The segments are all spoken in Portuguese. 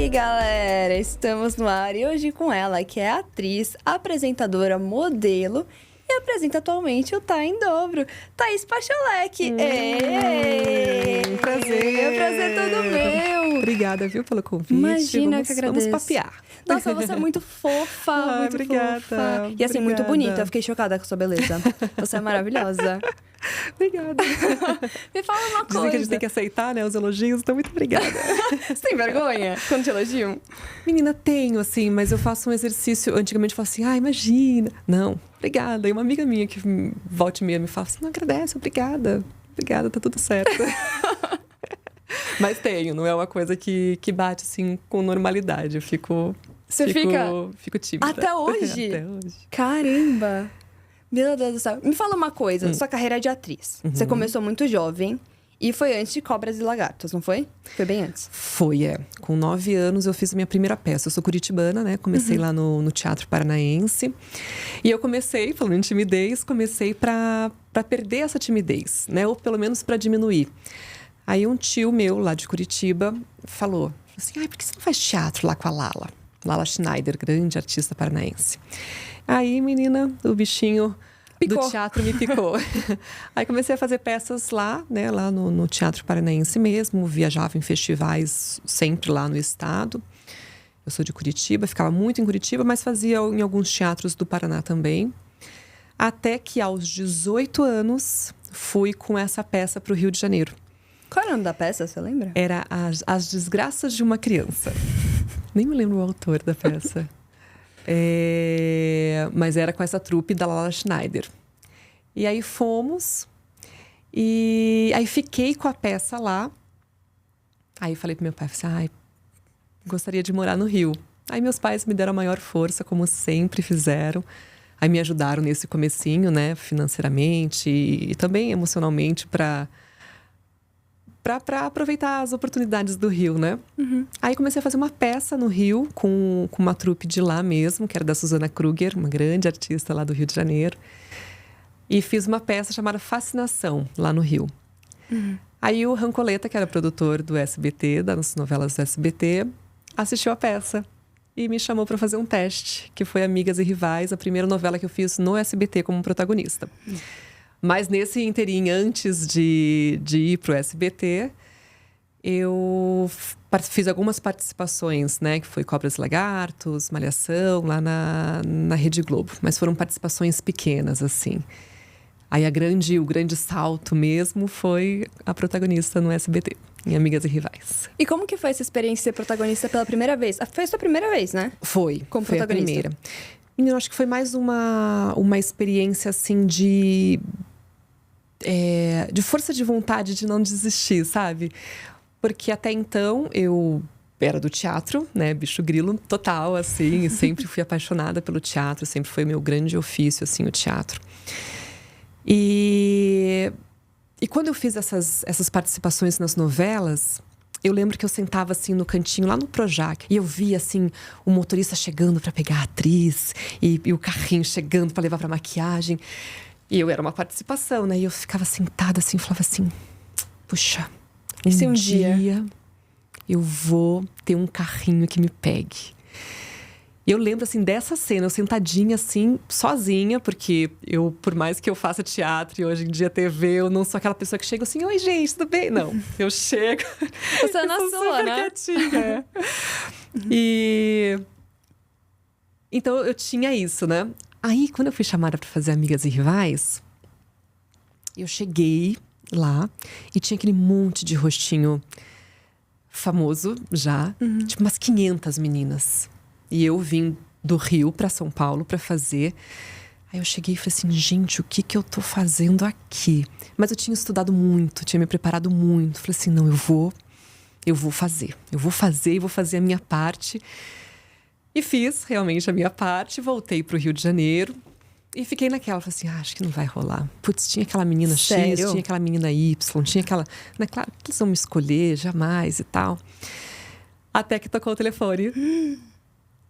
aí, galera? Estamos no ar e hoje com ela, que é atriz, apresentadora, modelo e apresenta atualmente o Tá em Dobro, Thaís Pacholek. Prazer. Prazer todo meu. Obrigada, viu, pelo convite. Imagina, que agradeço. Vamos papear. Nossa, você é muito fofa, muito obrigada, fofa. E assim, muito bonita. Eu fiquei chocada com a sua beleza. Você é maravilhosa. Obrigada. Me fala uma coisa. Dizem que a gente tem que aceitar, né, os elogios. Então, muito obrigada. Você tem vergonha quando te elogiam? Menina, tenho, assim, mas eu faço um exercício. Antigamente eu falava assim, imagina. Não, obrigada. E uma amiga minha que volta e meia me fala assim, não agradece, obrigada. Obrigada, tá tudo certo. Mas tenho, não é uma coisa que bate, assim, com normalidade. Eu fico tímida. Até hoje? Até hoje. Caramba! Meu Deus do céu. Me fala uma coisa, sua carreira é de atriz. Você começou muito jovem e foi antes de Cobras e Lagartos, não foi? Foi bem antes. Foi, é. Com 9 anos eu fiz a minha primeira peça. Eu sou curitibana, né? Comecei lá no Teatro Paranaense. E eu comecei, falando em timidez, pra perder essa timidez, né? Ou pelo menos pra diminuir. Aí um tio meu, lá de Curitiba, falou assim, por que você não faz teatro lá com a Lala Schneider, grande artista paranaense. Aí, menina, o bichinho Picou. do teatro me picou. Aí comecei a fazer peças lá, né? Lá no Teatro Paranaense mesmo. Viajava em festivais sempre lá no estado. Eu sou de Curitiba, ficava muito em Curitiba, mas fazia em alguns teatros do Paraná também. Até que aos 18 anos, fui com essa peça para o Rio de Janeiro. Qual era o nome da peça, você lembra? Era As Desgraças de uma Criança. Nem me lembro o autor da peça. Mas era com essa trupe da Lala Schneider. E aí fomos. E aí fiquei com a peça lá. Aí falei pro meu pai, gostaria de morar no Rio. Aí meus pais me deram a maior força, como sempre fizeram. Aí me ajudaram nesse comecinho, né? Financeiramente e também emocionalmente para aproveitar as oportunidades do Rio, né? Aí comecei a fazer uma peça no Rio com uma trupe de lá mesmo, que era da Susana Kruger, uma grande artista lá do Rio de Janeiro. E fiz uma peça chamada Fascinação, lá no Rio. Aí o Rancoleta, que era produtor do SBT, das novelas do SBT, assistiu a peça e me chamou para fazer um teste, que foi Amigas e Rivais, a primeira novela que eu fiz no SBT como protagonista. Mas nesse inteirinho, antes de ir pro SBT, eu fiz algumas participações, né? Que foi Cobras e Lagartos, Malhação, lá na Rede Globo. Mas foram participações pequenas, assim. Aí o grande salto mesmo foi a protagonista no SBT, em Amigas e Rivais. E como que foi essa experiência de ser protagonista pela primeira vez? Foi a sua primeira vez, né? Foi a protagonista. primeira. Menina, eu acho que foi mais uma experiência, assim, de força de vontade de não desistir, sabe? Porque até então eu era do teatro, né? Bicho grilo total, assim. E sempre fui apaixonada pelo teatro. Sempre foi meu grande ofício, assim, o teatro. E quando eu fiz essas participações nas novelas, eu lembro que eu sentava assim no cantinho, lá no Projac, e eu via assim o motorista chegando para pegar a atriz e o carrinho chegando para levar para maquiagem. E eu era uma participação, né? E eu ficava sentada assim, falava assim: puxa, um dia eu vou ter um carrinho que me pegue. E eu lembro, assim, dessa cena, eu sentadinha, assim, sozinha, porque eu, por mais que eu faça teatro e hoje em dia TV, eu não sou aquela pessoa que chega assim, oi, gente, tudo bem? Não, eu chego... Você é na sua, né? Quietinha. E... Então, eu tinha isso, né? Aí, quando eu fui chamada para fazer Amigas e Rivais, eu cheguei lá e tinha aquele monte de rostinho famoso já, tipo umas 500 meninas. E eu vim do Rio para São Paulo para fazer. Aí eu cheguei e falei assim, gente, o que eu tô fazendo aqui? Mas eu tinha estudado muito, tinha me preparado muito. Falei assim, não, eu vou fazer. Eu vou fazer e vou fazer a minha parte. E fiz realmente a minha parte, voltei pro Rio de Janeiro. E fiquei naquela, falei assim, acho que não vai rolar. Putz, tinha aquela menina Sério? X, tinha aquela menina Y, tinha aquela... Né, claro que eles vão me escolher, jamais e tal. Até que tocou o telefone.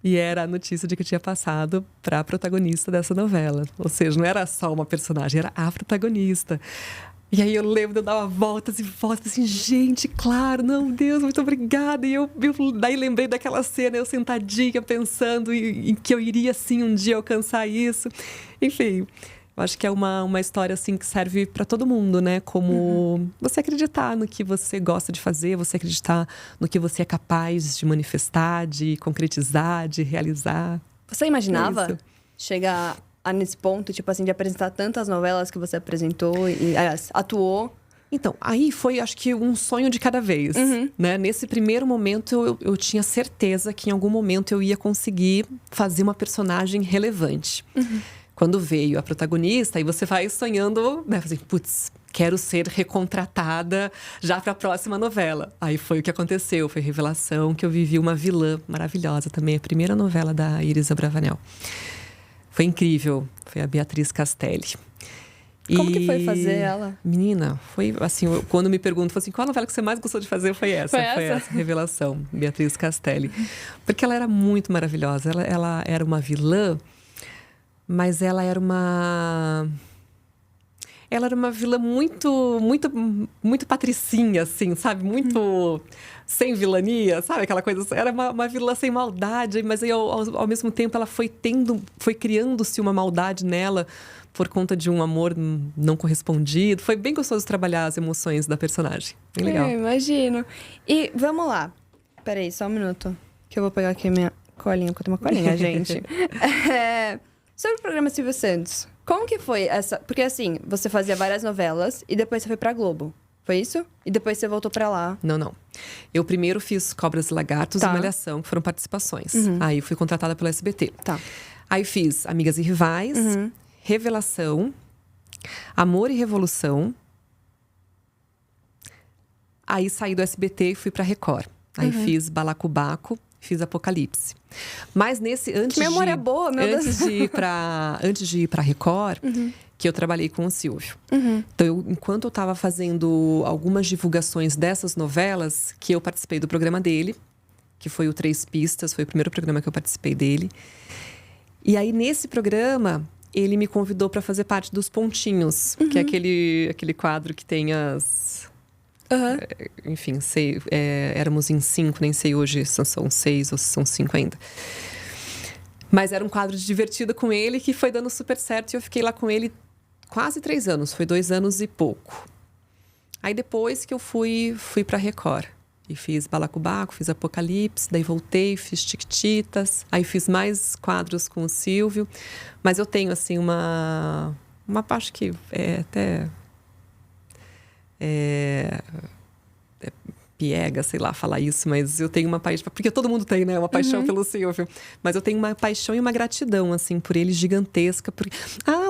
E era a notícia de que eu tinha passado para a protagonista dessa novela. Ou seja, não era só uma personagem, era a protagonista. E aí eu lembro de eu dar voltas e voltas, assim, gente, claro, não, Deus, muito obrigada. E eu daí lembrei daquela cena, eu sentadinha, pensando em que eu iria, assim, um dia alcançar isso. Enfim, eu acho que é uma história, assim, que serve para todo mundo, né? Como você acreditar no que você gosta de fazer, você acreditar no que você é capaz de manifestar, de concretizar, de realizar. Você imaginava chegar nesse ponto, tipo assim, de apresentar tantas novelas que você apresentou e, aliás, atuou? Então, aí foi, acho que, um sonho de cada vez, né? Nesse primeiro momento, eu tinha certeza que em algum momento eu ia conseguir fazer uma personagem relevante. Quando veio a protagonista, aí você vai sonhando, né? Assim, putz, quero ser recontratada já para a próxima novela. Aí foi o que aconteceu, foi Revelação, que eu vivi uma vilã maravilhosa também, a primeira novela da Iris Abravanel. Foi incrível, foi a Beatriz Castelli. Como que foi fazer ela? Menina, foi assim, quando me perguntam, assim, qual a novela que você mais gostou de fazer? Foi essa, Revelação, Beatriz Castelli. Porque ela era muito maravilhosa, ela era uma vilã, mas ela era uma vilã muito patricinha, assim, sabe? Muito sem vilania, sabe? Aquela coisa... Era uma vilã sem maldade, mas aí, ao mesmo tempo, ela foi criando-se uma maldade nela por conta de um amor não correspondido. Foi bem gostoso trabalhar as emoções da personagem. Bem legal. Eu imagino. E vamos lá. Peraí, só um minuto. Que eu vou pegar aqui a minha colinha, porque eu tenho uma colinha, gente. Sobre o programa Silvio Santos, como que foi essa... Porque assim, você fazia várias novelas e depois você foi pra Globo. Foi isso? E depois você voltou pra lá. Não. Eu primeiro fiz Cobras e Lagartos e Malhação, que foram participações. Aí fui contratada pelo SBT. Tá. Aí fiz Amigas e Rivais, Revelação, Amor e Revolução. Aí saí do SBT e fui pra Record. Aí fiz Balacobaco, fiz Apocalipse. Mas Que memória boa, meu Deus. Antes de ir pra Record, que eu trabalhei com o Silvio. Então, enquanto eu estava fazendo algumas divulgações dessas novelas, que eu participei do programa dele, que foi o Três Pistas, foi o primeiro programa que eu participei dele. E aí, nesse programa, ele me convidou para fazer parte dos Pontinhos, que é aquele quadro que tem as... Enfim, éramos em 5, nem sei hoje se são 6 ou se são 5 ainda. Mas era um quadro divertido com ele que foi dando super certo. E eu fiquei lá com ele quase 3 anos. Foi 2 anos e pouco. Aí depois que eu fui pra Record. E fiz Balacobaco, fiz Apocalipse. Daí voltei, fiz Chiquititas. Aí fiz mais quadros com o Silvio. Mas eu tenho, assim, uma parte que é até... piega, sei lá, falar isso, mas eu tenho uma paixão, porque todo mundo tem, né, uma paixão pelo Silvio, mas eu tenho uma paixão e uma gratidão, assim, por ele gigantesca, porque...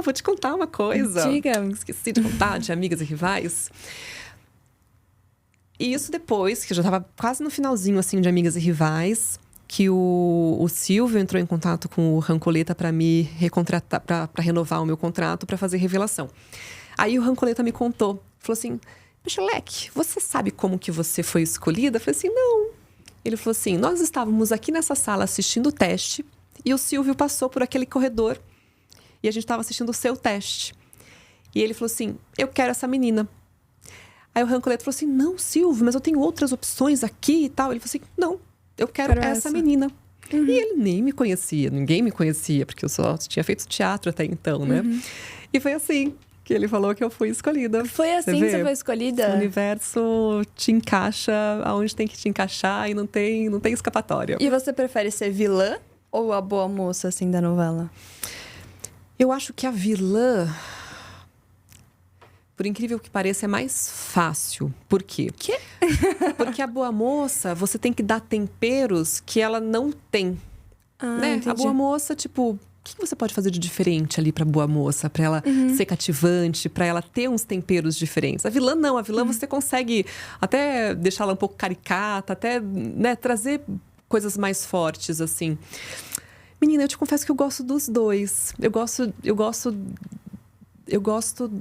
vou te contar uma coisa. Diga. Esqueci de contar, de Amigas e Rivais. E isso depois, que eu já estava quase no finalzinho, assim, de Amigas e Rivais, que o Silvio entrou em contato com o Rancoleta para me recontratar, para renovar o meu contrato, para fazer Revelação. Aí o Rancoleta me contou, falou assim... Leque, você sabe como que você foi escolhida? Eu falei assim, não. Ele falou assim, nós estávamos aqui nessa sala assistindo o teste e o Silvio passou por aquele corredor e a gente estava assistindo o seu teste. E ele falou assim, eu quero essa menina. Aí o Rancoleta falou assim, não, Silvio, mas eu tenho outras opções aqui e tal. Ele falou assim, não, eu quero essa menina. E ele nem me conhecia, ninguém me conhecia, porque eu só tinha feito teatro até então, né? E foi assim que ele falou que eu fui escolhida. Foi assim que você foi escolhida? O universo te encaixa aonde tem que te encaixar e não tem escapatória. E você prefere ser vilã ou a boa moça, assim, da novela? Eu acho que a vilã, por incrível que pareça, é mais fácil. Por quê? Quê? Porque a boa moça, você tem que dar temperos que ela não tem. Né? Entendi. A boa moça, tipo... O que você pode fazer de diferente ali pra boa moça? Pra ela ser cativante, pra ela ter uns temperos diferentes. A vilã não. A vilã você consegue até deixar ela um pouco caricata, até, né, trazer coisas mais fortes, assim. Menina, eu te confesso que eu gosto dos dois. Eu gosto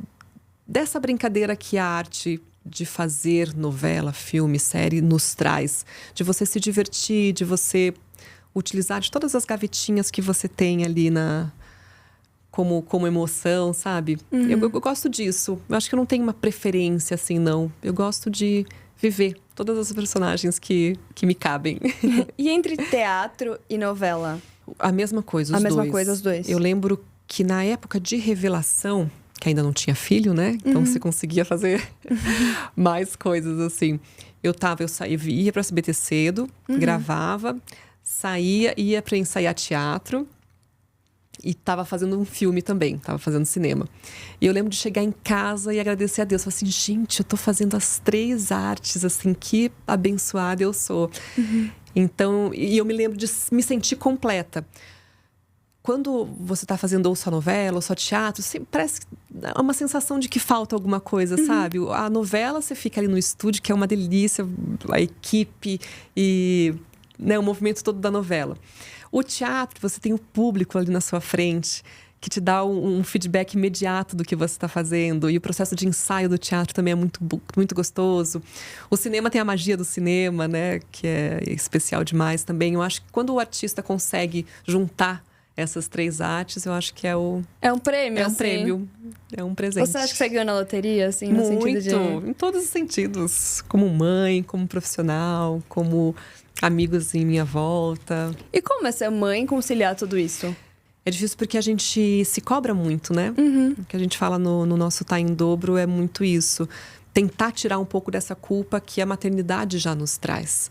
dessa brincadeira que a arte de fazer novela, filme, série nos traz. De você se divertir, de você... utilizar de todas as gavetinhas que você tem ali como emoção, sabe? Eu gosto disso. Eu acho que eu não tenho uma preferência, assim, não. Eu gosto de viver todas as personagens que me cabem. E entre teatro e novela? A mesma coisa, os A dois. mesma coisa, os dois. Eu lembro que na época de Revelação, que ainda não tinha filho, né? Então você conseguia fazer mais coisas, assim. Eu ia pra SBT cedo, gravava, saía, ia pra ensaiar teatro. E tava fazendo um filme também, tava fazendo cinema. E eu lembro de chegar em casa e agradecer a Deus. Falei assim, gente, eu tô fazendo as 3 artes, assim, que abençoada eu sou. Então, e eu me lembro de me sentir completa. Quando você tá fazendo ou só novela, ou só teatro, parece uma sensação de que falta alguma coisa, sabe? A novela, você fica ali no estúdio, que é uma delícia, a equipe e, né, o movimento todo da novela. O teatro, você tem o público ali na sua frente, que te dá um feedback imediato do que você está fazendo. E o processo de ensaio do teatro também é muito gostoso. O cinema tem a magia do cinema, né? Que é especial demais também. Eu acho que quando o artista consegue juntar essas 3 artes, eu acho que é um prêmio. É um assim. prêmio. É um presente. Você acha que você ganhou na loteria, assim, no sentido de... Em todos os sentidos. Como mãe, como profissional, como amigos em minha volta. E como é ser mãe e conciliar tudo isso? É difícil porque a gente se cobra muito, né? O que a gente fala no nosso Tá em Dobro é muito isso. Tentar tirar um pouco dessa culpa que a maternidade já nos traz.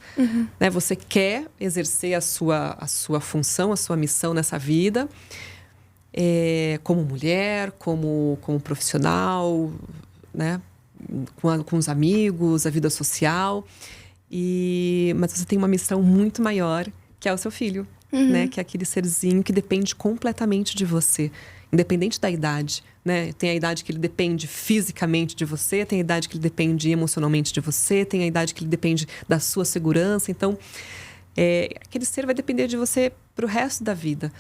Né? Você quer exercer a sua função, a sua missão nessa vida, como mulher, como profissional, né? Com os amigos, a vida social. Mas você tem uma missão muito maior, que é o seu filho, né? Que é aquele serzinho que depende completamente de você, independente da idade, né? Tem a idade que ele depende fisicamente de você, tem a idade que ele depende emocionalmente de você, tem a idade que ele depende da sua segurança. Então, aquele ser vai depender de você pro resto da vida.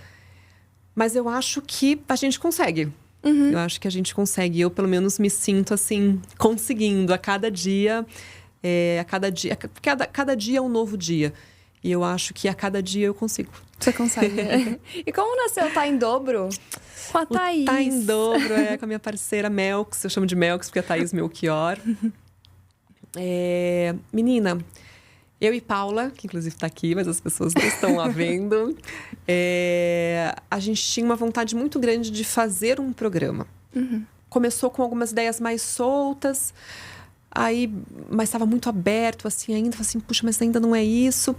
Mas eu acho que a gente consegue. Eu acho que a gente consegue. Eu, pelo menos, me sinto assim, conseguindo a cada dia. Cada dia é um novo dia. E eu acho que a cada dia eu consigo. Você consegue. E como nasceu o Tá em Dobro? Com a Thaís. O Tá em Dobro com a minha parceira Melks. Eu chamo de Melks porque é a Thaís Melchior. Menina, eu e Paula, que inclusive tá aqui, mas as pessoas não estão lá vendo. A gente tinha uma vontade muito grande de fazer um programa. Começou com algumas ideias mais soltas. Mas estava muito aberto, assim, ainda. Falei assim, puxa, mas ainda não é isso.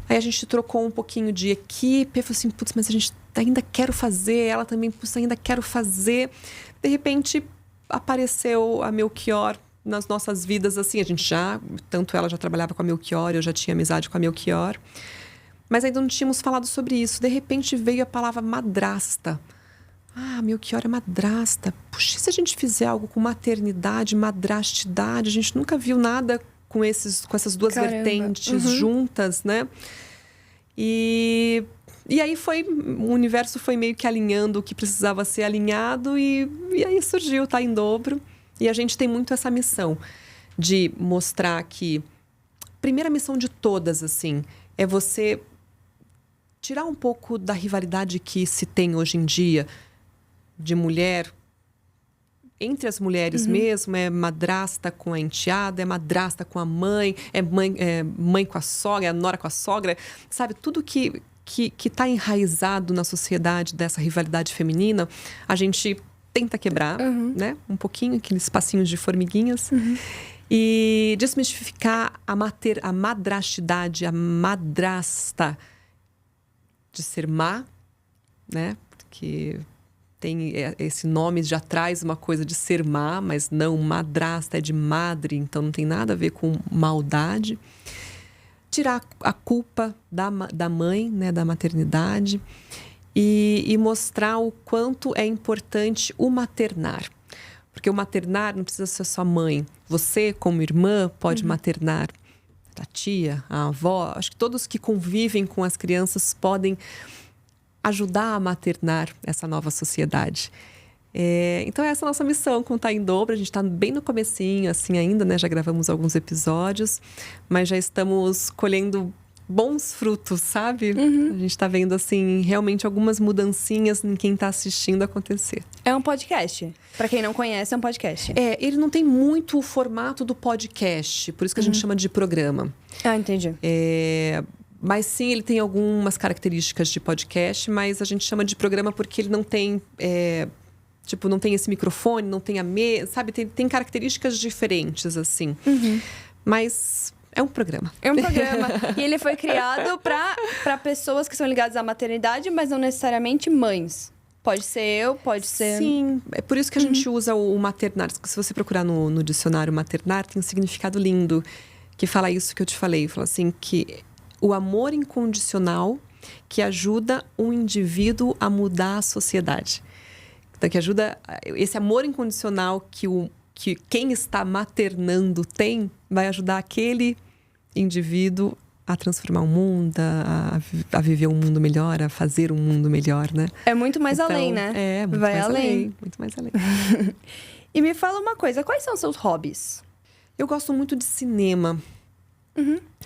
Aí a gente trocou um pouquinho de equipe. Eu falei assim, putz, mas a gente ainda quero fazer. Ela também, putz, ainda quero fazer. De repente, apareceu a Melchior nas nossas vidas, assim. Tanto ela já trabalhava com a Melchior, eu já tinha amizade com a Melchior. Mas ainda não tínhamos falado sobre isso. De repente, veio a palavra madrasta. Melchior é madrasta. Puxa, se a gente fizer algo com maternidade, madrastidade, a gente nunca viu nada com essas duas vertentes juntas, né? E aí o universo foi meio que alinhando o que precisava ser alinhado e aí surgiu o Tá em Dobro. E a gente tem muito essa missão de mostrar que... Primeira missão de todas, assim, é você tirar um pouco da rivalidade que se tem hoje em dia de mulher, entre as mulheres mesmo, é madrasta com a enteada, é madrasta com a mãe, é mãe com a sogra, é nora com a sogra, sabe? Tudo que está enraizado na sociedade dessa rivalidade feminina, a gente tenta quebrar, né? Um pouquinho, aqueles passinhos de formiguinhas. E desmistificar a madrastidade, a madrasta de ser má, né? Porque tem esse nome, já traz uma coisa de ser má, mas não, madrasta é de madre, então não tem nada a ver com maldade. Tirar a culpa da mãe, né, da maternidade, e mostrar o quanto é importante o maternar. Porque o maternar não precisa ser só mãe. Você, como irmã, pode maternar. A tia, a avó, acho que todos que convivem com as crianças podem ajudar a maternar essa nova sociedade. Então essa é a nossa missão com o Tá em Dobro. A gente está bem no comecinho, assim, ainda, né? Já gravamos alguns episódios, mas já estamos colhendo bons frutos, sabe? A gente tá vendo, assim, realmente algumas mudancinhas em quem tá assistindo acontecer. É um podcast. Pra quem não conhece, é um podcast. Ele não tem muito o formato do podcast, por isso que a gente chama de programa. Ah, entendi. Mas sim, ele tem algumas características de podcast, mas a gente chama de programa porque ele não tem... não tem esse microfone, não tem a mesa, sabe? Tem características diferentes, assim. Mas é um programa. É um programa. E ele foi criado pra pessoas que são ligadas à maternidade, mas não necessariamente mães. Pode ser eu, pode ser... Sim, é por isso que a gente usa o maternar. Se você procurar no dicionário maternar, tem um significado lindo que fala isso que eu te falei. Fala assim, que o amor incondicional que ajuda um indivíduo a mudar a sociedade. Então, que ajuda... Esse amor incondicional que quem está maternando tem, vai ajudar aquele indivíduo a transformar o mundo, a viver um mundo melhor, a fazer um mundo melhor, né? É muito mais além, né? É, muito vai mais além. Muito mais além. E me fala uma coisa, quais são os seus hobbies? Eu gosto muito de cinema.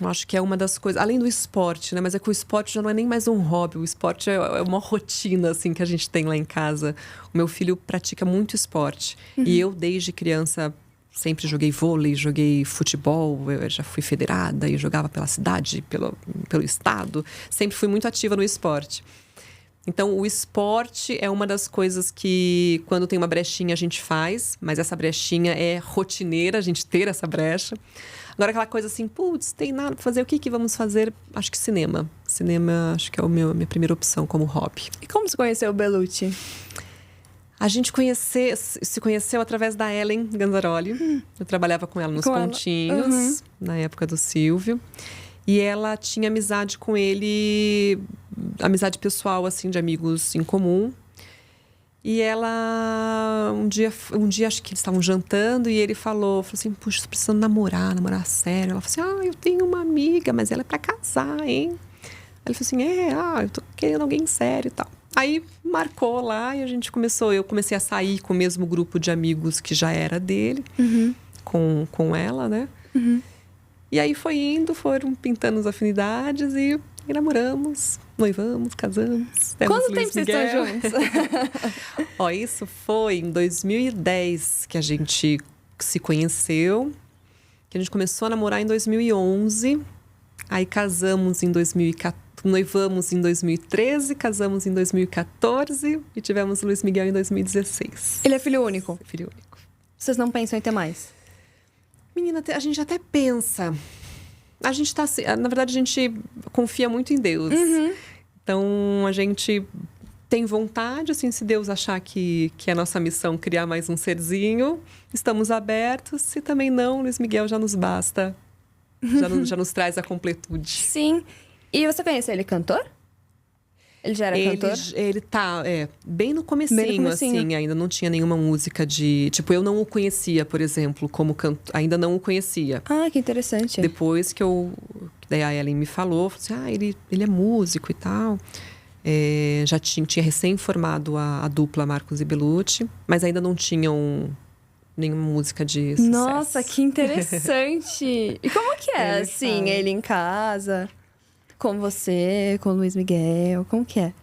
Eu acho que é uma das coisas... Além do esporte, né? Mas é que o esporte já não é nem mais um hobby. O esporte é uma rotina, assim, que a gente tem lá em casa. O meu filho pratica muito esporte. E eu, desde criança, sempre joguei vôlei, joguei futebol. Eu já fui federada e jogava pela cidade, pelo estado. Sempre fui muito ativa no esporte. Então, o esporte é uma das coisas que, quando tem uma brechinha, a gente faz. Mas essa brechinha é rotineira, a gente ter essa brecha. Agora, aquela coisa assim, putz, tem nada pra fazer, o que vamos fazer? Acho que cinema. Cinema, acho que é a minha primeira opção como hobby. E como você conheceu o Belucci? A gente se conheceu através da Ellen Ganzaroli. Eu trabalhava com ela nos Pontinhos, na época do Silvio. E ela tinha amizade com ele, amizade pessoal, assim, de amigos em comum. E ela, um dia acho que eles estavam jantando e ele falou assim, puxa, tô precisando namorar sério. Ela falou assim, eu tenho uma amiga, mas ela é pra casar, hein? Ele falou assim, eu tô querendo alguém sério e tal. Aí marcou lá e a gente eu comecei a sair com o mesmo grupo de amigos que já era dele, com ela, né? E aí foram pintando as afinidades e namoramos, noivamos, casamos. Quanto tempo vocês estão juntos? Isso foi em 2010 que a gente se conheceu, que a gente começou a namorar em 2011, aí casamos em 2014, noivamos em 2013, casamos em 2014 e tivemos o Luiz Miguel em 2016. Ele é filho único? Filho único. Vocês não pensam em ter mais? Menina, a gente até pensa. A gente na verdade, a gente confia muito em Deus. Então, a gente tem vontade, assim, se Deus achar que é a nossa missão criar mais um serzinho, estamos abertos. Se também não, Luiz Miguel já nos basta. Já nos traz a completude. Sim. E você conhece ele cantor? Ele já era cantor? Ele tá, bem no comecinho, assim, ainda não tinha nenhuma música de... Tipo, eu não o conhecia, por exemplo, como cantor. Ainda não o conhecia. Ah, que interessante. Depois que daí a Ellen me falou assim, ele é músico e tal. Já tinha recém-formado a dupla Marcos e Belucci, mas ainda não tinham nenhuma música de sucesso. Nossa, que interessante! E como que é, assim, ele em casa... Com você, com o Luiz Miguel, como que é?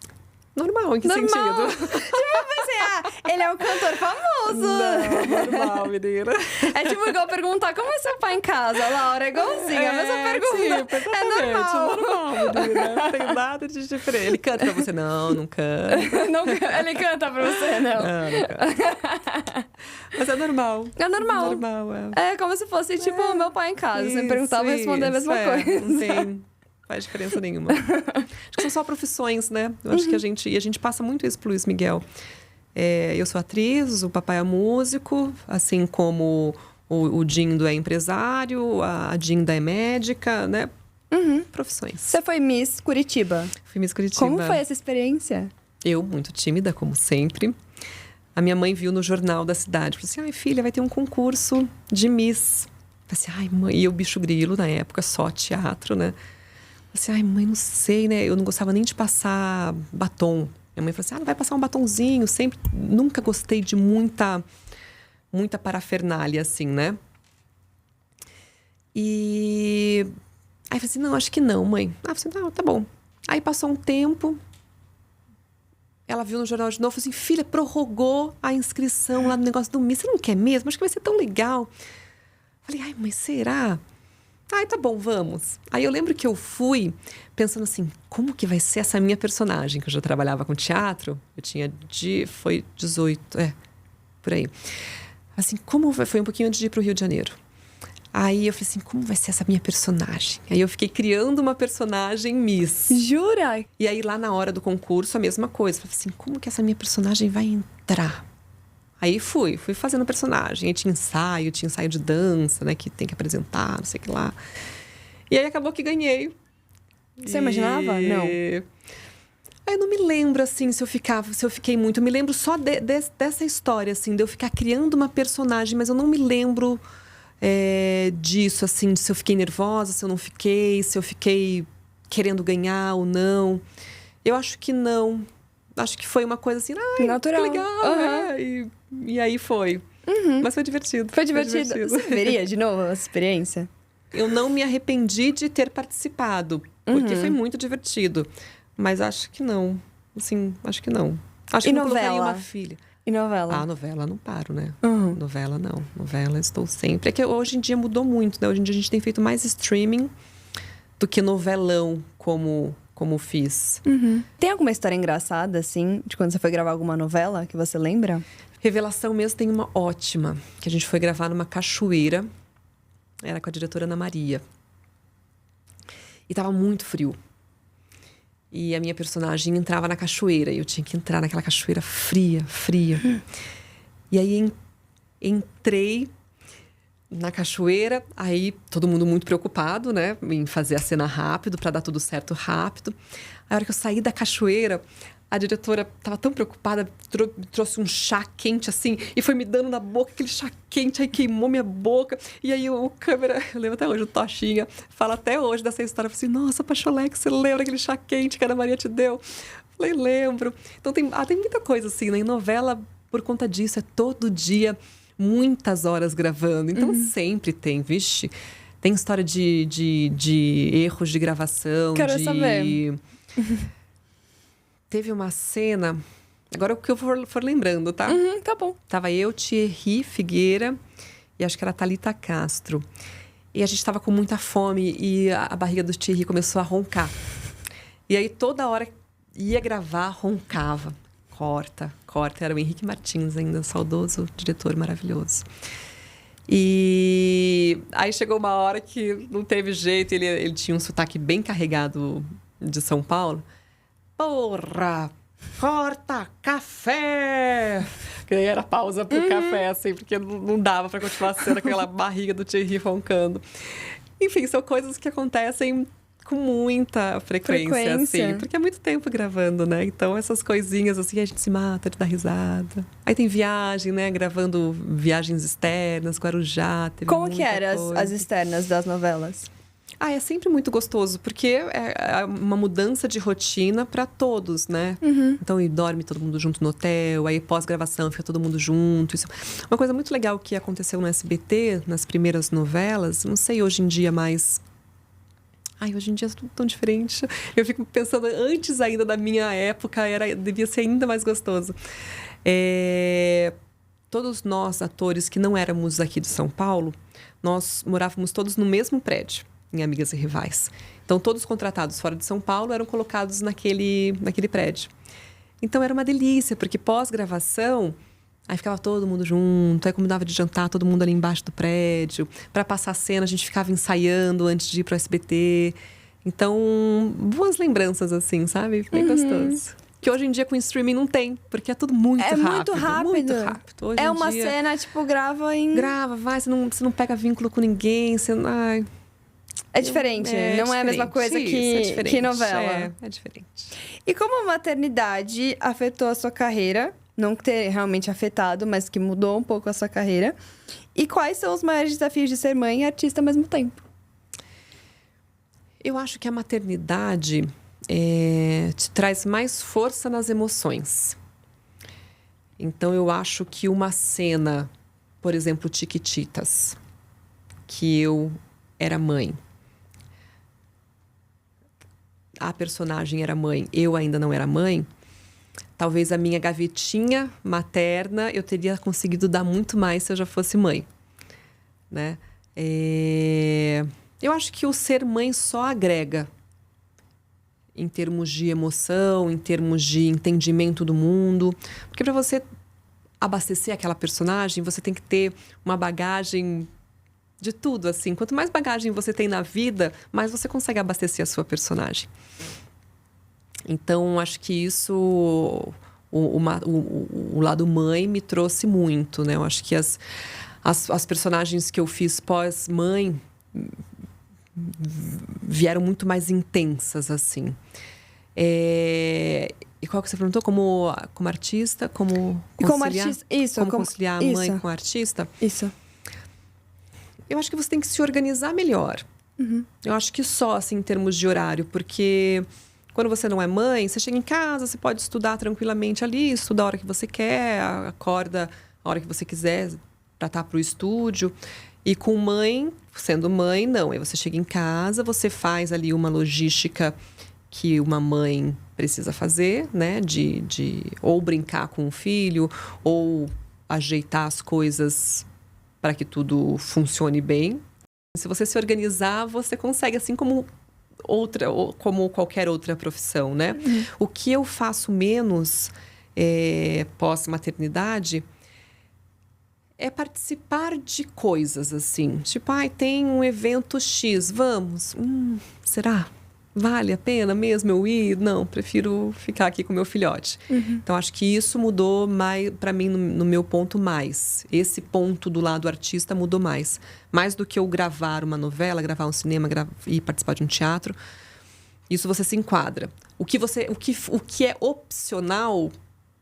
Normal, em que sentido? Tipo, eu pensei, ele é um cantor famoso. Não, normal, menina. É tipo igual perguntar, como é seu pai em casa? Laura, é igualzinho, a mesma pergunta. Tipo, normal, menina. Não tem nada de diferente. Ele canta pra você? Não canta. Ele canta pra você, não? Não canta. Mas é normal. É normal. Normal, É como se fosse, tipo, meu pai em casa. Você perguntava e responder a mesma coisa. Não tem... faz diferença nenhuma. Acho que são só profissões, né? Eu acho que a gente passa muito isso pro Luiz Miguel. Eu sou atriz, o papai é músico, assim como o Dindo é empresário, a Dinda é médica, né? Profissões. Você foi Miss Curitiba. Fui Miss Curitiba. Como foi essa experiência? Eu, muito tímida, como sempre. A minha mãe viu no jornal da cidade. Falou assim, filha, vai ter um concurso de Miss. Falei assim, mãe... E o bicho grilo, na época, só teatro, né? Assim, mãe, não sei, né? Eu não gostava nem de passar batom. Minha mãe falou assim, não vai passar um batonzinho. Nunca gostei de muita parafernália, assim, né? E Aí eu falei assim, não, acho que não, mãe. Ah, eu falei assim, tá bom. Aí passou um tempo, ela viu no jornal de novo, falou assim, filha, prorrogou a inscrição lá no negócio do Miss. Você não quer mesmo? Acho que vai ser tão legal. Falei, ai, mas será? Ai, tá bom, vamos. Aí eu lembro que eu fui pensando assim, como que vai ser essa minha personagem? Que eu já trabalhava com teatro, eu tinha foi 18, por aí. Assim, foi um pouquinho antes de ir pro Rio de Janeiro. Aí eu falei assim, como vai ser essa minha personagem? Aí eu fiquei criando uma personagem Miss. Jura? E aí lá na hora do concurso, a mesma coisa. Falei assim, como que essa minha personagem vai entrar? Aí fui fazendo personagem. Aí tinha ensaio de dança, né? Que tem que apresentar, não sei o que lá. E aí acabou que ganhei. Você imaginava? Não. Aí eu não me lembro, assim, se eu fiquei muito. Eu me lembro só dessa história, assim, de eu ficar criando uma personagem, mas eu não me lembro disso, assim, de se eu fiquei nervosa, se eu não fiquei, se eu fiquei querendo ganhar ou não. Eu acho que não. Acho que foi uma coisa assim, natural. Que legal, E aí foi. Mas foi divertido. Foi divertido. Você veria de novo essa experiência? Eu não me arrependi de ter participado, porque foi muito divertido. Mas acho que não. Assim, acho que não. Acho que não colocaria uma filha. E novela? Ah, novela não paro, né? Novela não. Novela estou sempre. É que hoje em dia mudou muito, né? Hoje em dia a gente tem feito mais streaming do que novelão, como fiz. Tem alguma história engraçada, assim, de quando você foi gravar alguma novela que você lembra? Revelação mesmo tem uma ótima, que a gente foi gravar numa cachoeira. Era com a diretora Ana Maria. E tava muito frio. E a minha personagem entrava na cachoeira. E eu tinha que entrar naquela cachoeira fria. E aí entrei na cachoeira. Aí todo mundo muito preocupado, né? Em fazer a cena rápido, para dar tudo certo rápido. A hora que eu saí da cachoeira, a diretora estava tão preocupada, trouxe um chá quente assim, e foi me dando na boca aquele chá quente, aí queimou minha boca. E aí o câmera, eu lembro até hoje, o Tochinha, fala até hoje dessa história. Eu falei assim, nossa, Pacholeque, você lembra aquele chá quente que a Ana Maria te deu? Eu falei, lembro. Então tem muita coisa assim, né? Em novela, por conta disso, é todo dia, muitas horas gravando. Então sempre tem, vixe. Tem história de erros de gravação. Quero saber. Teve uma cena, agora o que eu for lembrando, tá? Tá bom. Tava eu, Thierry Figueira e acho que era a Thalita Castro. E a gente tava com muita fome e a barriga do Thierry começou a roncar. E aí toda hora ia gravar, roncava. Corta. Era o Henrique Martins ainda, saudoso diretor maravilhoso. E aí chegou uma hora que não teve jeito, ele tinha um sotaque bem carregado de São Paulo. Porra! Corta! Café! Que aí era pausa pro café, assim, porque não dava pra continuar a cena com aquela barriga do Thierry roncando. Enfim, são coisas que acontecem com muita frequência, assim. Porque é muito tempo gravando, né? Então, essas coisinhas, assim, a gente se mata de dar risada. Aí tem viagem, né? Gravando viagens externas, Guarujá, teve Como que eram as externas das novelas? É sempre muito gostoso, porque é uma mudança de rotina para todos, né? Então, e dorme todo mundo junto no hotel, aí pós-gravação fica todo mundo junto. Isso. Uma coisa muito legal que aconteceu no SBT, nas primeiras novelas, não sei hoje em dia mais... hoje em dia é tudo tão diferente. Eu fico pensando, antes ainda da minha época, devia ser ainda mais gostoso. Todos nós, atores que não éramos aqui de São Paulo, nós morávamos todos no mesmo prédio, em Amigas e Rivais. Então, todos contratados fora de São Paulo eram colocados naquele prédio. Então, era uma delícia, porque pós-gravação, aí ficava todo mundo junto, aí combinava de jantar todo mundo ali embaixo do prédio. Para passar a cena, a gente ficava ensaiando antes de ir pro SBT. Então, boas lembranças, assim, sabe? Bem gostoso. Que hoje em dia com streaming não tem, porque é tudo muito rápido. Muito rápido. Hoje uma cena, tipo, grava, vai, você não pega vínculo com ninguém, você... É diferente, não é a mesma coisa que novela. É diferente. E como a maternidade afetou a sua carreira? Não ter realmente afetado, mas que mudou um pouco a sua carreira. E quais são os maiores desafios de ser mãe e artista ao mesmo tempo? Eu acho que a maternidade te traz mais força nas emoções. Então, eu acho que uma cena, por exemplo, Chiquititas, que eu era mãe, a personagem era mãe, eu ainda não era mãe, talvez a minha gavetinha materna eu teria conseguido dar muito mais se eu já fosse mãe, né? Eu acho que o ser mãe só agrega em termos de emoção, em termos de entendimento do mundo, porque para você abastecer aquela personagem, você tem que ter uma bagagem de tudo, assim. Quanto mais bagagem você tem na vida, mais você consegue abastecer a sua personagem. Então, acho que isso, o lado mãe me trouxe muito, né? Eu acho que as personagens que eu fiz pós-mãe vieram muito mais intensas, assim. E qual que você perguntou? Como artista? Como conciliar? Como conciliar a mãe com a artista? Isso. Eu acho que você tem que se organizar melhor. Uhum. Eu acho que só, assim, em termos de horário. Porque quando você não é mãe, você chega em casa, você pode estudar tranquilamente ali, estudar a hora que você quer, acorda a hora que você quiser para estar pro estúdio. E com mãe, sendo mãe, não. Aí você chega em casa, você faz ali uma logística que uma mãe precisa fazer, né? De ou brincar com o filho, ou ajeitar as coisas para que tudo funcione bem. Se você se organizar, você consegue, assim como qualquer outra profissão, né? Uhum. O que eu faço menos pós-maternidade é participar de coisas, assim. Tipo, tem um evento X, vamos? Será? Vale a pena mesmo eu ir? Não, prefiro ficar aqui com meu filhote. Uhum. Então, acho que isso mudou mais para mim, no meu ponto mais. Esse ponto do lado artista mudou mais. Mais do que eu gravar uma novela, gravar um cinema, e participar de um teatro. Isso você se enquadra. O que é opcional,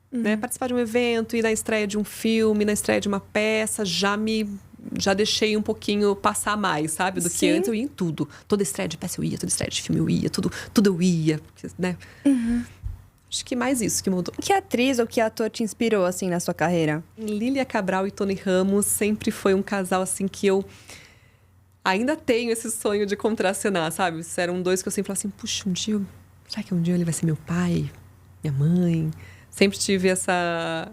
né? Participar de um evento, ir na estreia de um filme, na estreia de uma peça, já deixei um pouquinho passar mais, sabe? Do que antes eu ia em tudo. Toda estreia de peça eu ia, toda estreia de filme eu ia, tudo eu ia, né? Uhum. Acho que mais isso que mudou. Que atriz ou que ator te inspirou, assim, na sua carreira? Lília Cabral e Tony Ramos sempre foi um casal, assim, que eu ainda tenho esse sonho de contracenar, sabe? Eram dois que eu sempre falava assim, puxa, será que um dia ele vai ser meu pai, minha mãe? Sempre tive essa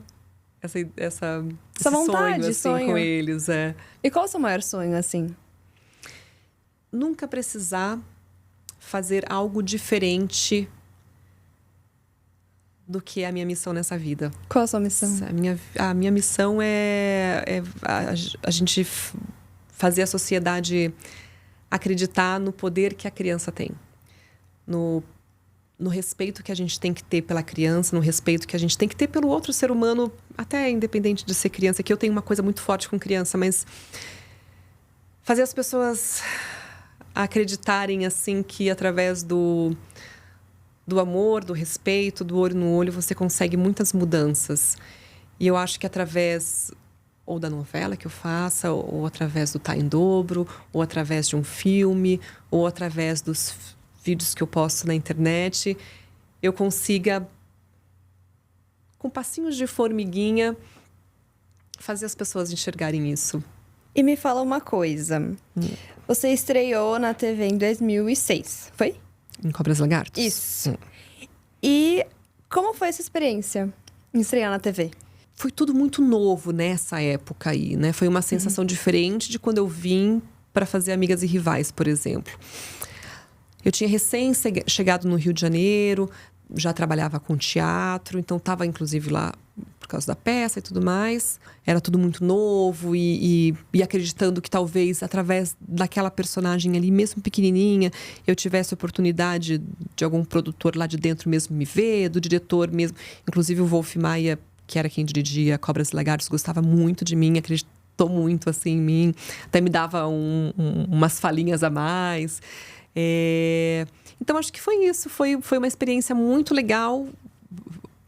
vontade, sonho, assim, com eles. E qual é o seu maior sonho, assim? Nunca precisar fazer algo diferente do que a minha missão nessa vida. Qual a sua missão? A minha missão é a gente fazer a sociedade acreditar no poder que a criança tem. No respeito que a gente tem que ter pela criança, no respeito que a gente tem que ter pelo outro ser humano, até independente de ser criança, que eu tenho uma coisa muito forte com criança, mas fazer as pessoas acreditarem, assim, que através do amor, do respeito, do olho no olho, você consegue muitas mudanças. E eu acho que através ou da novela que eu faça, ou através do Tá em Dobro, ou através de um filme, ou através dos vídeos que eu posto na internet, eu consiga, com passinhos de formiguinha, fazer as pessoas enxergarem isso. E me fala uma coisa. Você estreou na TV em 2006, foi? Em Cobras e Lagartos? Isso. E como foi essa experiência em estrear na TV? Foi tudo muito novo nessa época aí, né? Foi uma sensação diferente de quando eu vim para fazer Amigas e Rivais, por exemplo. Eu tinha recém-chegado no Rio de Janeiro, já trabalhava com teatro, então estava inclusive lá por causa da peça e tudo mais. Era tudo muito novo e acreditando que talvez através daquela personagem ali, mesmo pequenininha, eu tivesse oportunidade de algum produtor lá de dentro mesmo me ver, do diretor mesmo. Inclusive o Wolf Maia, que era quem dirigia Cobras e Lagartos, gostava muito de mim, acreditou muito assim em mim, até me dava umas falinhas a mais. Então, acho que foi isso. Foi uma experiência muito legal.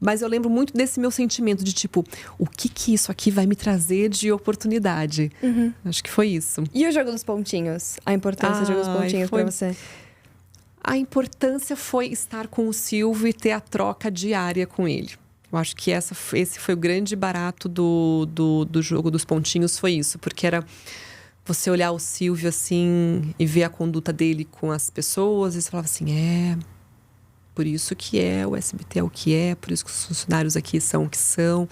Mas eu lembro muito desse meu sentimento de tipo, o que isso aqui vai me trazer de oportunidade? Uhum. Acho que foi isso. E o jogo dos pontinhos? A importância do jogo dos pontinhos pra você? A importância foi estar com o Silvio e ter a troca diária com ele. Eu acho que esse foi o grande barato do jogo dos pontinhos, foi isso. Porque era você olhar o Silvio assim e ver a conduta dele com as pessoas e você falava assim, por isso que o SBT é o que é, por isso que os funcionários aqui são o que são,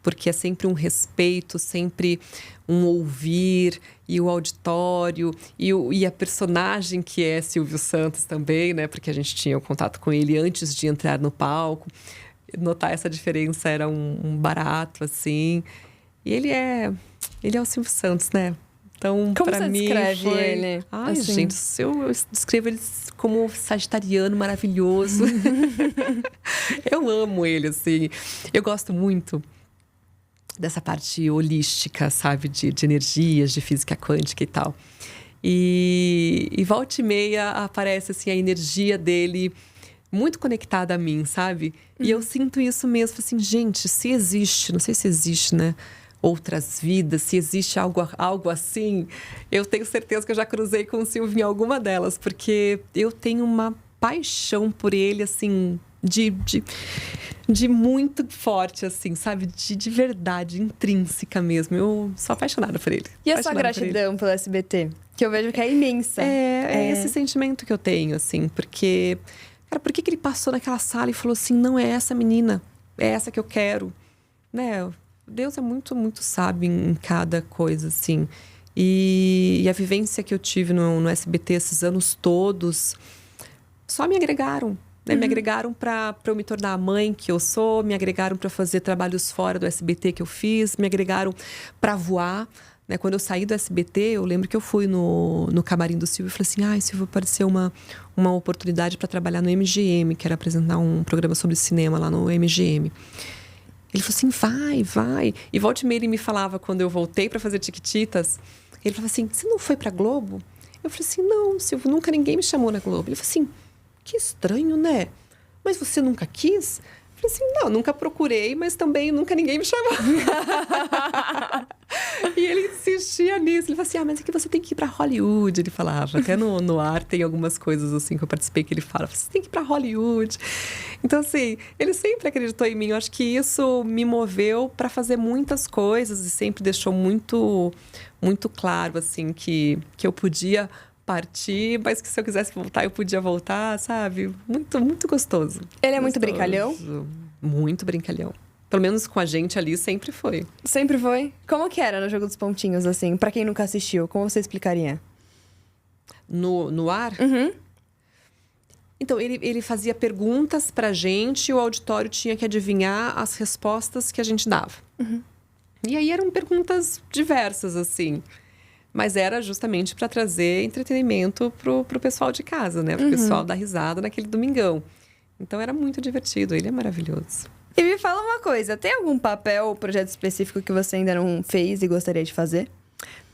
porque é sempre um respeito, sempre um ouvir, e o auditório, e a personagem que é Silvio Santos também, né? Porque a gente tinha o contato com ele antes de entrar no palco. Notar essa diferença era um barato, assim. E ele é o Silvio Santos, né? Então, para mim, descreve ele? Ai, assim? gente, eu descrevo ele como sagitariano maravilhoso. Eu amo ele, assim. Eu gosto muito dessa parte holística, sabe? De energias, de física quântica e tal. E volta e meia aparece, assim, a energia dele muito conectada a mim, sabe? E eu sinto isso mesmo, assim, gente, se existe, não sei se existe, né? Outras vidas, se existe algo assim, eu tenho certeza que eu já cruzei com o Silvio em alguma delas, porque eu tenho uma paixão por ele, assim, de muito forte, assim, sabe? De verdade, intrínseca mesmo. Eu sou apaixonada por ele. E a sua gratidão pelo SBT? Que eu vejo que é imensa. É esse sentimento que eu tenho, assim, porque... Cara, por que ele passou naquela sala e falou assim, não é essa menina, é essa que eu quero, né? Deus é muito, muito sábio em cada coisa, assim. E a vivência que eu tive no SBT esses anos todos só me agregaram, né? Me agregaram para eu me tornar a mãe que eu sou, me agregaram para fazer trabalhos fora do SBT que eu fiz, me agregaram para voar. Né? Quando eu saí do SBT, eu lembro que eu fui no camarim do Silvio e falei assim, ai, Silvio, apareceu uma oportunidade para trabalhar no MGM, que era apresentar um programa sobre cinema lá no MGM. Ele falou assim, vai. E volta e meia ele me falava, quando eu voltei para fazer Tiquititas, ele falava assim, você não foi pra Globo? Eu falei assim, não, Silvio, nunca ninguém me chamou na Globo. Ele falou assim, que estranho, né? Mas você nunca quis? Eu falei assim, não, nunca procurei, mas também nunca ninguém me chamou. E ele insistia nisso. Ele falou assim, mas é que você tem que ir pra Hollywood. Ele falava, até no ar tem algumas coisas assim que eu participei que ele fala, você tem que ir pra Hollywood. Então, assim, ele sempre acreditou em mim. Eu acho que isso me moveu para fazer muitas coisas e sempre deixou muito, muito claro, assim, que eu podia partir, mas que se eu quisesse voltar, eu podia voltar, sabe? Muito, muito gostoso. Ele é muito brincalhão? Muito brincalhão. Pelo menos com a gente ali, sempre foi. Sempre foi? Como que era no Jogo dos Pontinhos, assim? Pra quem nunca assistiu, como você explicaria? No ar? Uhum. Então, ele fazia perguntas pra gente e o auditório tinha que adivinhar as respostas que a gente dava. Uhum. E aí eram perguntas diversas, assim. Mas era justamente para trazer entretenimento pro pessoal de casa, né? Pro pessoal dar risada naquele domingão. Então era muito divertido, ele é maravilhoso. E me fala uma coisa, tem algum papel ou projeto específico que você ainda não fez e gostaria de fazer?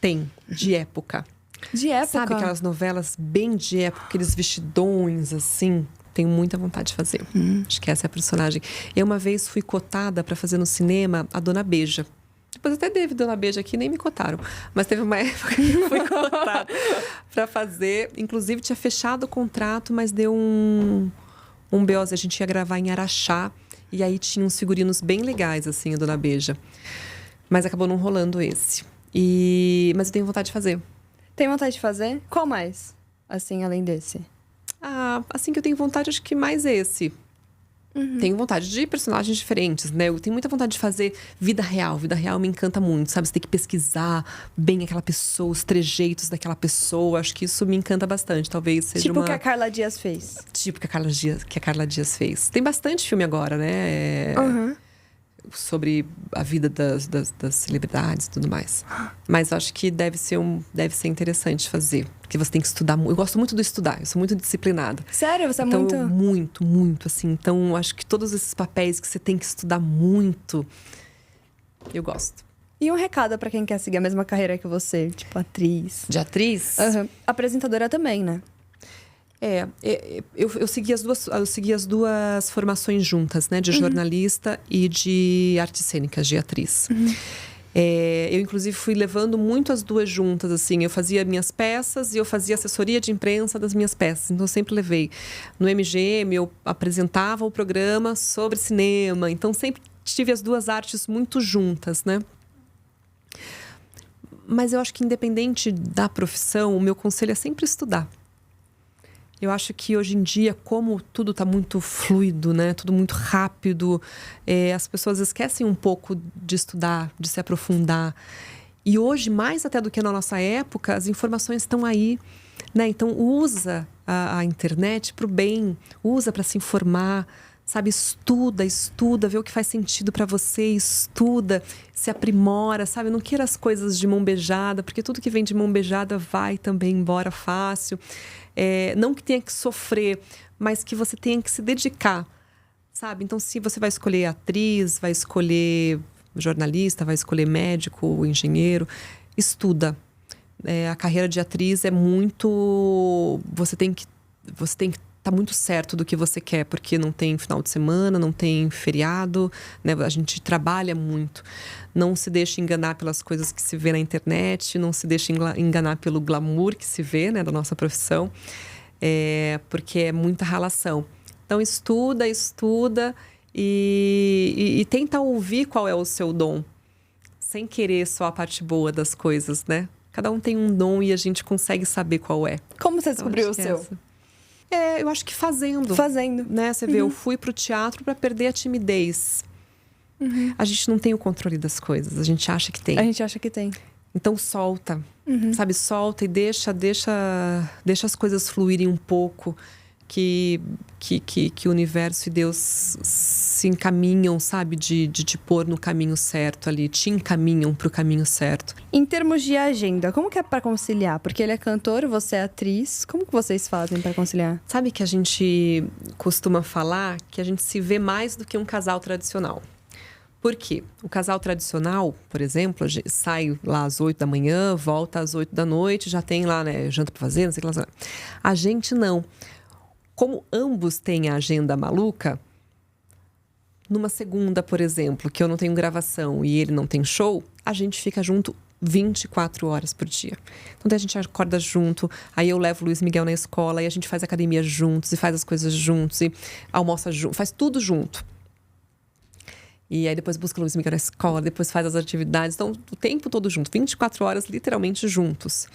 Tem, de época. De época? Sabe aquelas novelas bem de época, aqueles vestidões, assim? Tenho muita vontade de fazer. Acho que essa é a personagem. Eu uma vez fui cotada para fazer no cinema a Dona Beija. Depois até teve Dona Beija aqui, nem me cotaram. Mas teve uma época que eu fui cotada para fazer. Inclusive, tinha fechado o contrato, mas deu um BO. A gente ia gravar em Araxá. E aí tinha uns figurinos bem legais, assim, a Dona Beija. Mas acabou não rolando esse. Mas eu tenho vontade de fazer. Tem vontade de fazer? Qual mais? Assim, além desse? Assim que eu tenho vontade, acho que mais esse. Tenho vontade de personagens diferentes, né? Eu tenho muita vontade de fazer vida real. Vida real me encanta muito, sabe? Você tem que pesquisar bem aquela pessoa, os trejeitos daquela pessoa. Acho que isso me encanta bastante. Talvez seja tipo o que a Carla Dias fez. Tipo que a Carla Dias fez. Tem bastante filme agora, né? Sobre a vida das celebridades e tudo mais. Mas acho que deve ser interessante fazer. Porque você tem que estudar muito. Eu gosto muito do estudar, eu sou muito disciplinada. Sério? Você é então, muito? Muito, assim. Então, acho que todos esses papéis que você tem que estudar muito, eu gosto. E um recado pra quem quer seguir a mesma carreira que você, tipo atriz? De atriz? Apresentadora também, né? Eu segui as duas formações juntas, né? De jornalista e de artes cênicas, de atriz. Eu, inclusive, fui levando muito as duas juntas, assim. Eu fazia minhas peças e eu fazia assessoria de imprensa das minhas peças. Então, eu sempre levei. No MGM, eu apresentava o programa sobre cinema. Então, sempre tive as duas artes muito juntas, né? Mas eu acho que, independente da profissão, o meu conselho é sempre estudar. Eu acho que hoje em dia, como tudo está muito fluido, né? Tudo muito rápido, as pessoas esquecem um pouco de estudar, de se aprofundar. E hoje, mais até do que na nossa época, as informações estão aí, né? Então, usa a internet para o bem, usa para se informar, sabe? Estuda, vê o que faz sentido para você, estuda, se aprimora, sabe? Não queira as coisas de mão beijada, porque tudo que vem de mão beijada vai também embora fácil. Não que tenha que sofrer, mas que você tenha que se dedicar, sabe? Então, se você vai escolher atriz, vai escolher jornalista, vai escolher médico, engenheiro, estuda. A carreira de atriz é muito... Você tem que estar muito certo do que você quer, porque não tem final de semana, não tem feriado, né? A gente trabalha muito. Não se deixe enganar pelas coisas que se vê na internet, não se deixe enganar pelo glamour que se vê, né, da nossa profissão, porque é muita ralação. Então, estuda e tenta ouvir qual é o seu dom, sem querer só a parte boa das coisas, né? Cada um tem um dom e a gente consegue saber qual é. Como você descobriu o seu? Eu acho que fazendo. Né? Você vê, eu fui pro teatro para perder a timidez. A gente não tem o controle das coisas, a gente acha que tem. A gente acha que tem. Então solta, sabe? Solta e deixa as coisas fluírem um pouco. Que o universo e Deus se encaminham, sabe? De te pôr no caminho certo ali. Te encaminham pro caminho certo. Em termos de agenda, como que é para conciliar? Porque ele é cantor, você é atriz. Como que vocês fazem para conciliar? Sabe que a gente costuma falar que a gente se vê mais do que um casal tradicional. Por quê? O casal tradicional, por exemplo, sai lá às 8 da manhã, volta às 8 da noite, já tem lá, né, janta para fazer, não sei o que lá. A gente não. Como ambos têm a agenda maluca, numa segunda, por exemplo, que eu não tenho gravação e ele não tem show, a gente fica junto 24 horas por dia. Então, daí a gente acorda junto, aí eu levo o Luiz Miguel na escola e a gente faz academia juntos e faz as coisas juntos e almoça junto, faz tudo junto. E aí depois busca o Luiz Miguel na escola, depois faz as atividades. Então, o tempo todo junto, 24 horas literalmente juntos.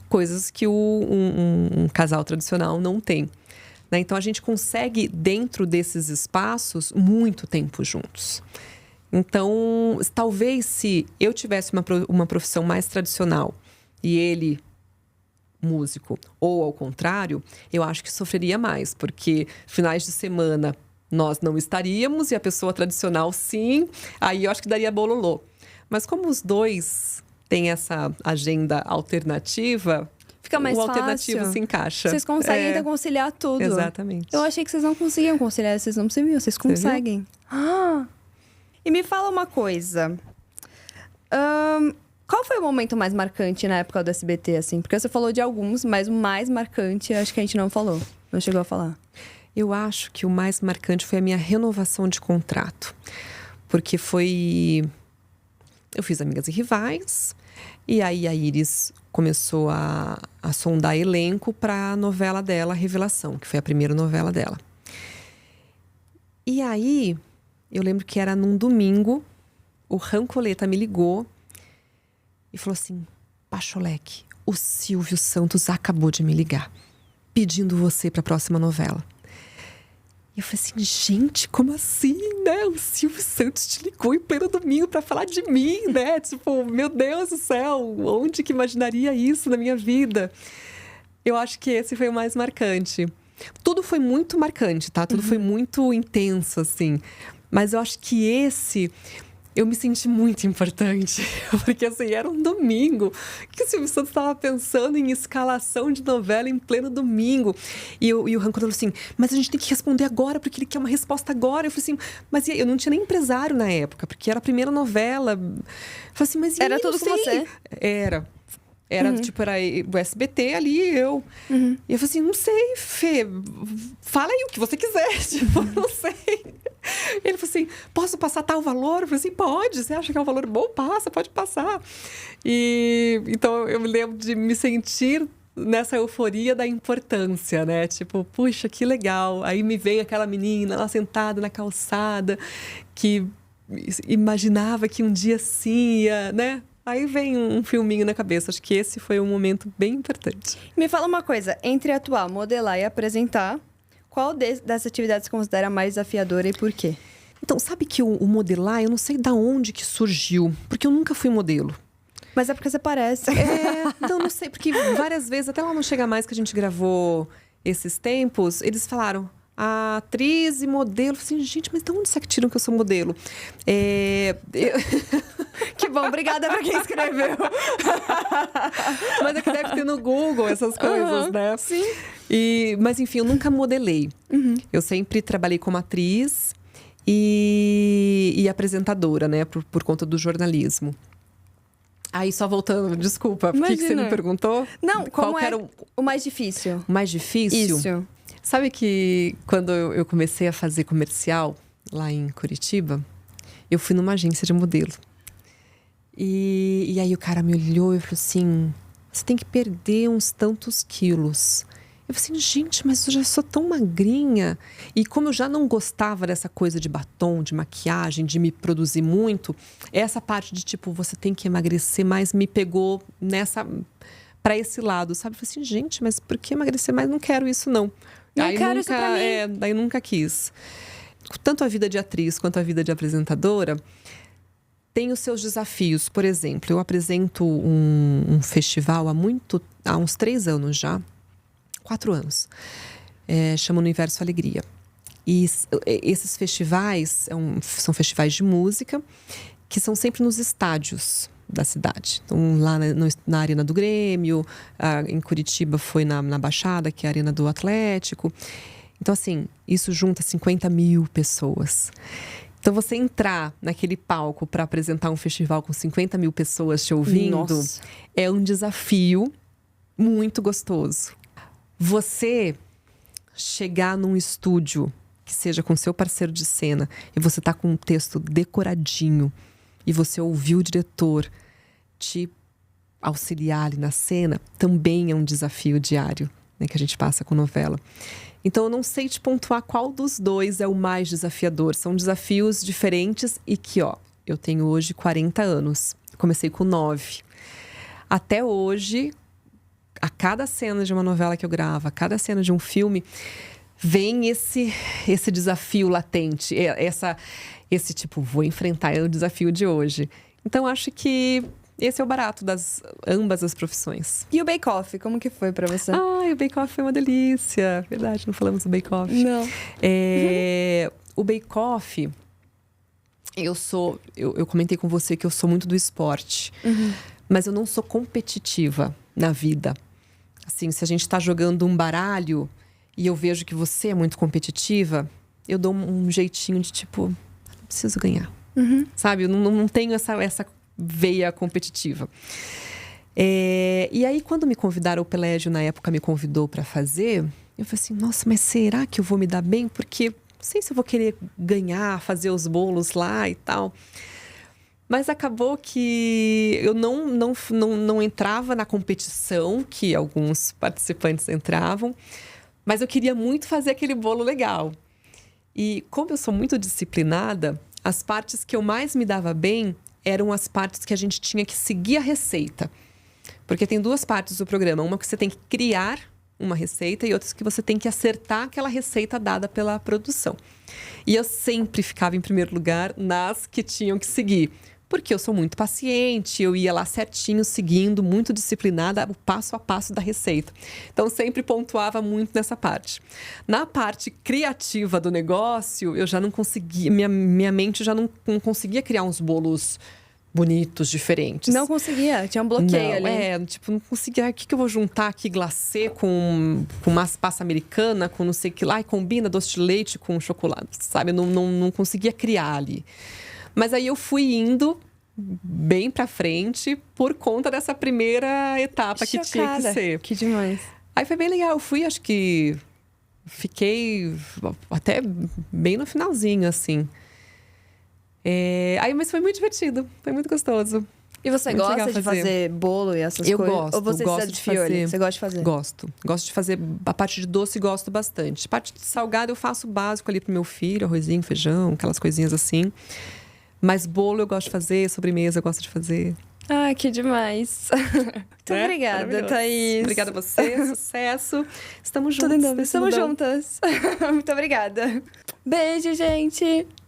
Coisas que um casal tradicional não tem. Então, a gente consegue, dentro desses espaços, muito tempo juntos. Então, talvez se eu tivesse uma profissão mais tradicional e ele músico, ou ao contrário, eu acho que sofreria mais, porque finais de semana nós não estaríamos e a pessoa tradicional sim, aí eu acho que daria bololô. Mas como os dois têm essa agenda alternativa... Fica mais fácil. O alternativo se encaixa. Vocês conseguem então conciliar tudo. Exatamente. Eu achei que vocês não conseguiam conciliar, vocês não percebiam, vocês conseguem. E me fala uma coisa. Qual foi o momento mais marcante na época do SBT, assim? Porque você falou de alguns, mas o mais marcante acho que a gente não falou. Não chegou a falar. Eu acho que o mais marcante foi a minha renovação de contrato. Porque foi... Eu fiz Amigas e Rivais. E aí a Iris começou a sondar elenco para a novela dela, Revelação, que foi a primeira novela dela. E aí, eu lembro que era num domingo, o Rancoleta me ligou e falou assim: Pacholek, o Silvio Santos acabou de me ligar, pedindo você para a próxima novela. E eu falei assim, gente, como assim, né? O Silvio Santos te ligou em pleno domingo para falar de mim, né? Tipo, meu Deus do céu, onde que imaginaria isso na minha vida? Eu acho que esse foi o mais marcante. Tudo foi muito marcante, tá? Tudo foi muito intenso, assim. Mas eu acho que esse... Eu me senti muito importante, porque assim, era um domingo que o Silvio Santos estava pensando em escalação de novela em pleno domingo. E o Ranco falou assim, mas a gente tem que responder agora, porque ele quer uma resposta agora. Eu falei assim, mas eu não tinha nem empresário na época, porque era a primeira novela. Eu falei assim, mas era tudo com você? Era, tipo, era o SBT ali e eu. E eu falei assim, não sei, Fê, fala aí o que você quiser, tipo, não sei. Ele falou assim, posso passar tal valor? Eu falei assim, pode, você acha que é um valor bom? Pode passar. E então eu me lembro de me sentir nessa euforia da importância, né? Tipo, puxa, que legal. Aí me veio aquela menina lá sentada na calçada, que imaginava que um dia sim ia, né? Aí vem um filminho na cabeça. Acho que esse foi um momento bem importante. Me fala uma coisa, entre atuar, modelar e apresentar, qual dessas atividades você considera mais desafiadora e por quê? Então, sabe que o modelar, eu não sei da onde que surgiu. Porque eu nunca fui modelo. Mas é porque você parece. Então, não sei. Porque várias vezes, até lá no Chega Mais que a gente gravou esses tempos, eles falaram... A atriz e modelo. Eu falei assim, gente, mas de onde será que tiram que eu sou modelo? Que bom, obrigada pra quem escreveu. Mas é que deve ter no Google essas coisas, né? Sim. Mas enfim, eu nunca modelei. Eu sempre trabalhei como atriz e apresentadora, né? Por conta do jornalismo. Aí, só voltando, desculpa, por que você me perguntou? Não, qual como era o mais difícil? O mais difícil? Isso. Sabe que quando eu comecei a fazer comercial lá em Curitiba, eu fui numa agência de modelo. E aí o cara me olhou e falou assim, você tem que perder uns tantos quilos. Eu falei assim, gente, mas eu já sou tão magrinha. E como eu já não gostava dessa coisa de batom, de maquiagem, de me produzir muito, essa parte de tipo, você tem que emagrecer mais, me pegou para esse lado, sabe? Eu falei assim, gente, mas por que emagrecer mais? Não quero isso, não. Não quero isso pra mim. Daí nunca quis. Tanto a vida de atriz quanto a vida de apresentadora tem os seus desafios. Por exemplo, eu apresento um festival há uns 3 anos já. 4 anos. Chama Universo Alegria. E esses festivais são festivais de música que são sempre nos estádios da cidade. Então, lá na Arena do Grêmio, em Curitiba foi na Baixada, que é a Arena do Atlético. Então, assim, isso junta 50 mil pessoas. Então, você entrar naquele palco para apresentar um festival com 50 mil pessoas te ouvindo, nossa, é um desafio muito gostoso. Você chegar num estúdio que seja com seu parceiro de cena e você tá com um texto decoradinho e você ouvir o diretor te auxiliar ali na cena, também é um desafio diário, né, que a gente passa com novela. Então, eu não sei te pontuar qual dos dois é o mais desafiador. São desafios diferentes e que, eu tenho hoje 40 anos. Comecei com 9. Até hoje, a cada cena de uma novela que eu gravo, a cada cena de um filme, vem esse desafio latente. Esse tipo, vou enfrentar o desafio de hoje. Então, acho que esse é o barato ambas as profissões. E o Bake Off, como que foi pra você? O Bake Off foi uma delícia. Verdade, não falamos do Bake Off. Não. O Bake Off, eu comentei com você que eu sou muito do esporte. Mas eu não sou competitiva na vida. Assim, se a gente tá jogando um baralho e eu vejo que você é muito competitiva, eu dou um jeitinho de tipo, não preciso ganhar. Sabe? Eu não tenho essa veia competitiva. E aí, quando me convidaram, o Pelégio, na época, me convidou para fazer, eu falei assim, nossa, mas será que eu vou me dar bem? Porque não sei se eu vou querer ganhar, fazer os bolos lá e tal. Mas acabou que eu não entrava na competição, que alguns participantes entravam, mas eu queria muito fazer aquele bolo legal. E como eu sou muito disciplinada, as partes que eu mais me dava bem eram as partes que a gente tinha que seguir a receita. Porque tem 2 partes do programa. Uma que você tem que criar uma receita e outras que você tem que acertar aquela receita dada pela produção. E eu sempre ficava em primeiro lugar nas que tinham que seguir. Porque eu sou muito paciente, eu ia lá certinho, seguindo, muito disciplinada, o passo a passo da receita. Então, sempre pontuava muito nessa parte. Na parte criativa do negócio, eu já não conseguia, minha mente já não conseguia criar uns bolos bonitos, diferentes. Não conseguia, tinha um bloqueio ali. Não conseguia. O que eu vou juntar aqui? Glacê com massa americana, com não sei o que lá, e combina doce de leite com chocolate, sabe? Eu não conseguia criar ali. Mas aí eu fui indo bem pra frente por conta dessa primeira etapa. Chocada. Que tinha que ser. Que demais. Aí foi bem legal. Eu fui, acho que fiquei até bem no finalzinho, assim. Mas foi muito divertido. Foi muito gostoso. E você muito gosta de fazer bolo e essas eu coisas? Gosto, ou você gosto se desafiou ali? Você gosta de fazer? Gosto de fazer. A parte de doce gosto bastante. A parte de salgado eu faço o básico ali pro meu filho. Arrozinho, feijão, aquelas coisinhas assim. Mas bolo eu gosto de fazer, sobremesa eu gosto de fazer. Ah, que demais. Muito Né? obrigada, Maravilhoso. Thaís. Obrigada a você, sucesso. Estamos Tudo juntos. em dobro. nesse Estamos mundão. juntas. Muito obrigada. Beijo, gente.